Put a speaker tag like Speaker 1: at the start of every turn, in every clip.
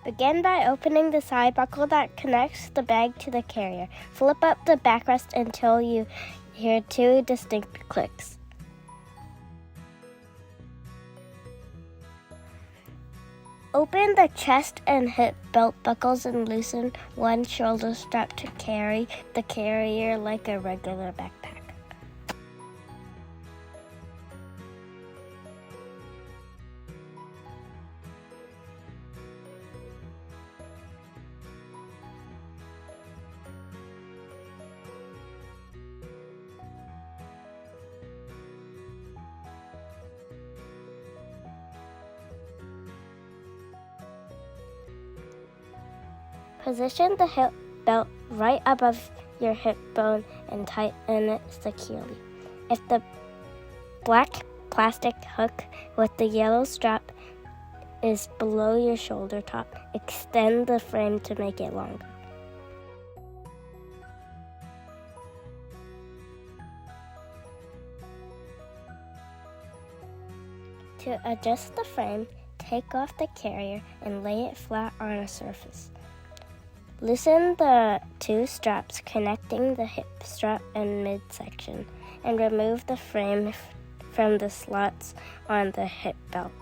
Speaker 1: Begin by opening the side buckle that connects the bag to the carrier. Flip up the backrest until you hear 2 distinct clicks. Open the chest and hip belt buckles and loosen one shoulder strap to carry the carrier like a regular backpack. Position the hip belt right above your hip bone and tighten it securely. If the black plastic hook with the yellow strap is below your shoulder top, extend the frame to make it longer. To adjust the frame, take off the carrier and lay it flat on a surface. Loosen the 2 straps connecting the hip strap and midsection and remove the frame from the slots on the hip belt.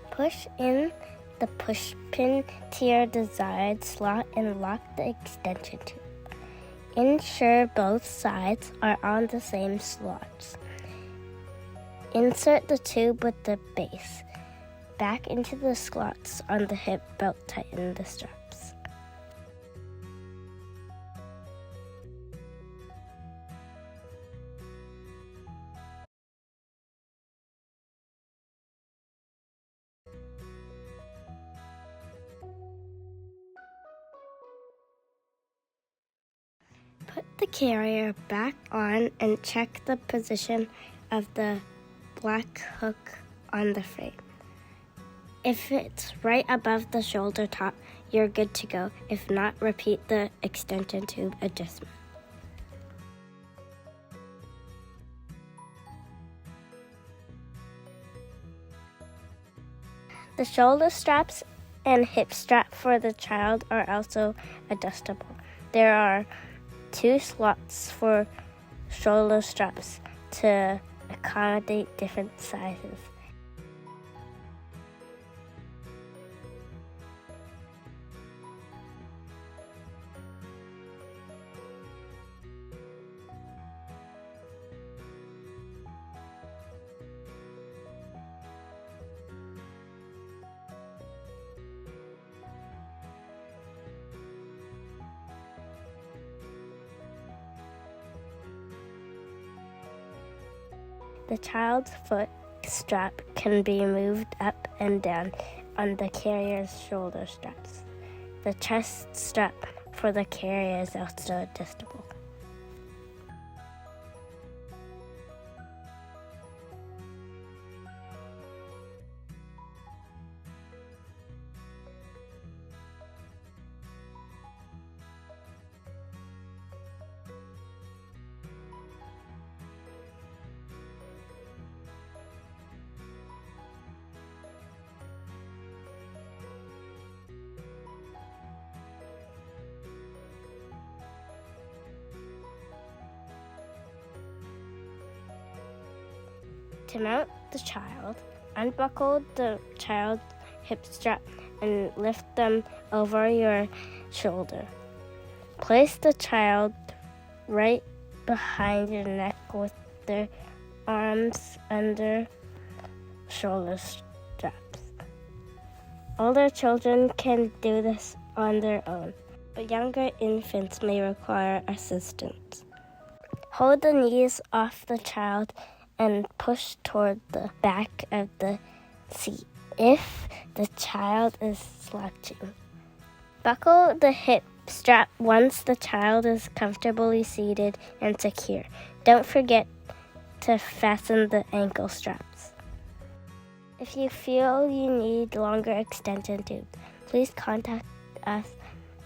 Speaker 1: Push in the push pin to your desired slot and lock the extension tube. Ensure both sides are on the same slots. Insert the tube with the base back into the slots on the hip belt. Tighten the straps. Put the carrier back on and check the position of the black hook on the frame. If it's right above the shoulder top, you're good to go. If not, repeat the extension tube adjustment. The shoulder straps and hip strap for the child are also adjustable. There are 2 slots for shoulder straps to accommodate different sizes. The child's foot strap can be moved up and down on the carrier's shoulder straps. The chest strap for the carrier is also adjustable. To mount the child, unbuckle the child's hip strap and lift them over your shoulder. Place the child right behind your neck with their arms under shoulder straps. Older children can do this on their own, but younger infants may require assistance. Hold the knees off the child and push toward the back of the seat if the child is slouching. Buckle the hip strap once the child is comfortably seated and secure. Don't forget to fasten the ankle straps. If you feel you need longer extension tubes, please contact us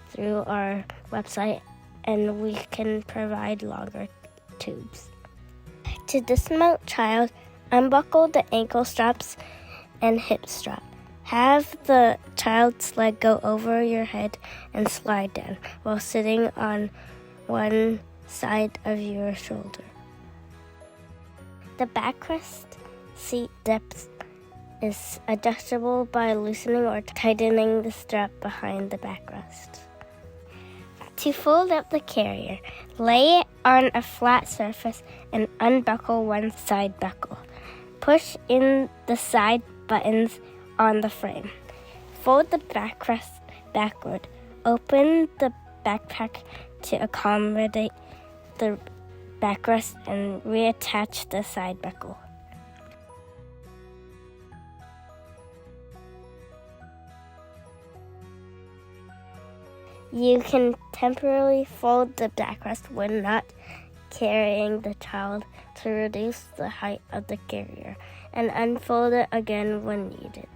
Speaker 1: through our website and we can provide longer tubes. To dismount child, unbuckle the ankle straps and hip strap. Have the child's leg go over your head and slide down while sitting on one side of your shoulder. The backrest seat depth is adjustable by loosening or tightening the strap behind the backrest. To fold up the carrier, lay it on a flat surface and unbuckle one side buckle. Push in the side buttons on the frame. Fold the backrest backward. Open the backpack to accommodate the backrest and reattach the side buckle. You can temporarily fold the backrest when not carrying the child to reduce the height of the carrier and unfold it again when needed.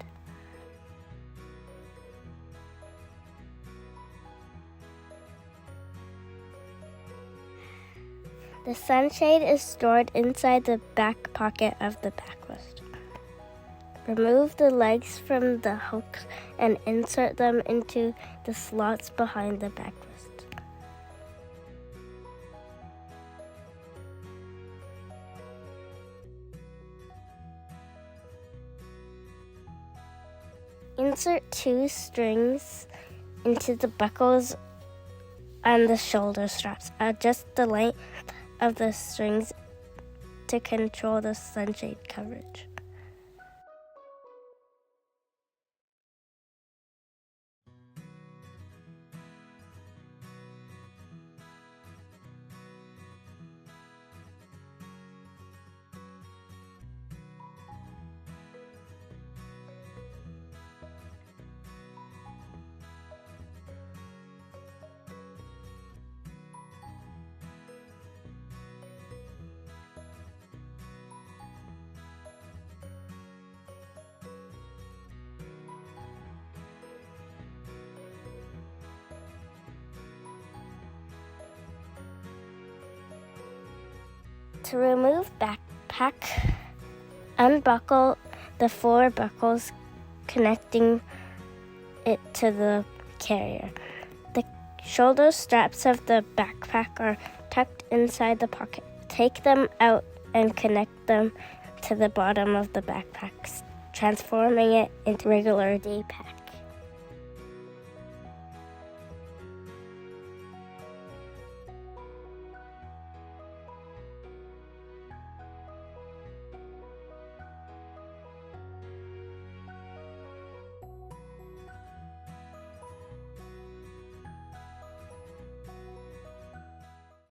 Speaker 1: The sunshade is stored inside the back pocket of the backrest. Remove the legs from the hooks and insert them into the slots behind the backrest. Insert 2 strings into the buckles on the shoulder straps. Adjust the length of the strings to control the sunshade coverage. To remove backpack, unbuckle the 4 buckles connecting it to the carrier. The shoulder straps of the backpack are tucked inside the pocket. Take them out and connect them to the bottom of the backpack, transforming it into a regular day pack.